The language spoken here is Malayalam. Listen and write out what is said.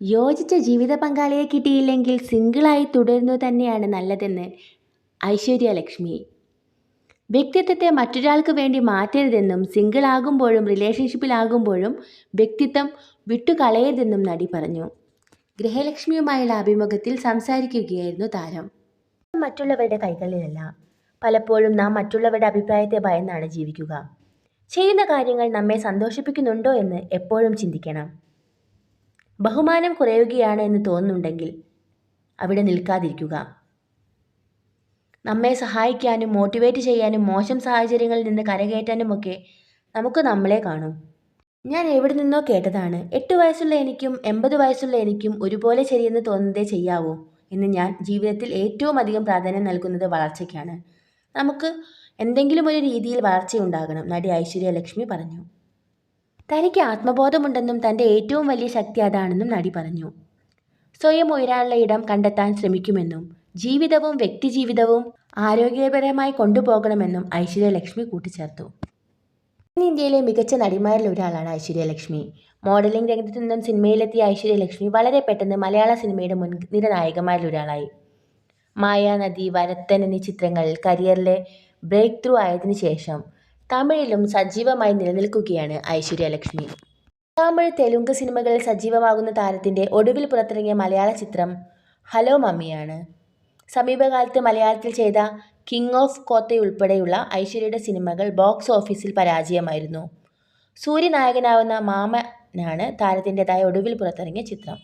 യോജിച്ച ജീവിത പങ്കാളിയെ കിട്ടിയില്ലെങ്കിൽ സിംഗിളായി തുടരുന്നത് തന്നെയാണ് നല്ലതെന്ന് ഐശ്വര്യ ലക്ഷ്മി. വ്യക്തിത്വത്തെ മറ്റൊരാൾക്ക് വേണ്ടി മാറ്റരുതെന്നും സിംഗിളാകുമ്പോഴും റിലേഷൻഷിപ്പിലാകുമ്പോഴും വ്യക്തിത്വം വിട്ടുകളയരുതെന്നും നടി പറഞ്ഞു. ഗൃഹലക്ഷ്മിയുമായുള്ള അഭിമുഖത്തിൽ സംസാരിക്കുകയായിരുന്നു താരം. മറ്റുള്ളവരുടെ കൈകളിലല്ല. പലപ്പോഴും നാം മറ്റുള്ളവരുടെ അഭിപ്രായത്തെ ഭയന്നാണ് ജീവിക്കുക. ചെയ്യുന്ന കാര്യങ്ങൾ നമ്മെ സന്തോഷിപ്പിക്കുന്നുണ്ടോ എന്ന് എപ്പോഴും ചിന്തിക്കണം. ബഹുമാനം കുറയുകയാണ് എന്ന് തോന്നുന്നുണ്ടെങ്കിൽ അവിടെ നിൽക്കാതിരിക്കുക. നമ്മെ സഹായിക്കാനും മോട്ടിവേറ്റ് ചെയ്യാനും മോശം സാഹചര്യങ്ങളിൽ നിന്ന് കരകയറ്റാനുമൊക്കെ നമുക്ക് നമ്മളെ കാണും. ഞാൻ എവിടെ നിന്നോ കേട്ടതാണ്, 8 വയസ്സുള്ള എനിക്കും 80 വയസ്സുള്ള എനിക്കും ഒരുപോലെ ശരിയെന്ന് തോന്നുന്നതേ ചെയ്യാവൂ എന്ന്. ഞാൻ ജീവിതത്തിൽ ഏറ്റവും അധികം പ്രാധാന്യം നൽകുന്നത് വളർച്ചയ്ക്കാണ്. നമുക്ക് എന്തെങ്കിലും ഒരു രീതിയിൽ വളർച്ചയുണ്ടാകണം, നടി ഐശ്വര്യ ലക്ഷ്മി പറഞ്ഞു. തനിക്ക് ആത്മബോധമുണ്ടെന്നും തൻ്റെ ഏറ്റവും വലിയ ശക്തി അതാണെന്നും നടി പറഞ്ഞു. സ്വയം ഉയരാനുള്ള ഇടം കണ്ടെത്താൻ ശ്രമിക്കുമെന്നും ജീവിതവും വ്യക്തിജീവിതവും ആരോഗ്യപരമായി കൊണ്ടുപോകണമെന്നും ഐശ്വര്യ ലക്ഷ്മി കൂട്ടിച്ചേർത്തു. ഇന്ത്യയിലെ മികച്ച നടിമാരിൽ ഒരാളാണ് ഐശ്വര്യ ലക്ഷ്മി. മോഡലിംഗ് രംഗത്തു നിന്നും സിനിമയിലെത്തിയ ഐശ്വര്യ ലക്ഷ്മി വളരെ പെട്ടെന്ന് മലയാള സിനിമയുടെ മുൻനിര നായികമാരിൽ ഒരാളായി. മായാനദി, വരത്തൻ എന്നീ ചിത്രങ്ങളിൽ കരിയറിലെ ബ്രേക്ക് ത്രൂ ആയതിനു ശേഷം തമിഴിലും സജീവമായി നിലനിൽക്കുകയാണ് ഐശ്വര്യ ലക്ഷ്മി. തമിഴ്, തെലുങ്ക് സിനിമകളിൽ സജീവമാകുന്ന താരത്തിൻ്റെ ഒടുവിൽ പുറത്തിറങ്ങിയ മലയാള ചിത്രം ഹലോ മമ്മിയാണ്. സമീപകാലത്ത് മലയാളത്തിൽ ചെയ്ത കിങ് ഓഫ് കോത്തയുൾപ്പെടെയുള്ള ഐശ്വര്യയുടെ സിനിമകൾ ബോക്സ് ഓഫീസിൽ പരാജയമായിരുന്നു. സൂര്യ നായകനാവുന്ന മാമനാണ് താരത്തിൻ്റെതായ ഒടുവിൽ പുറത്തിറങ്ങിയ ചിത്രം.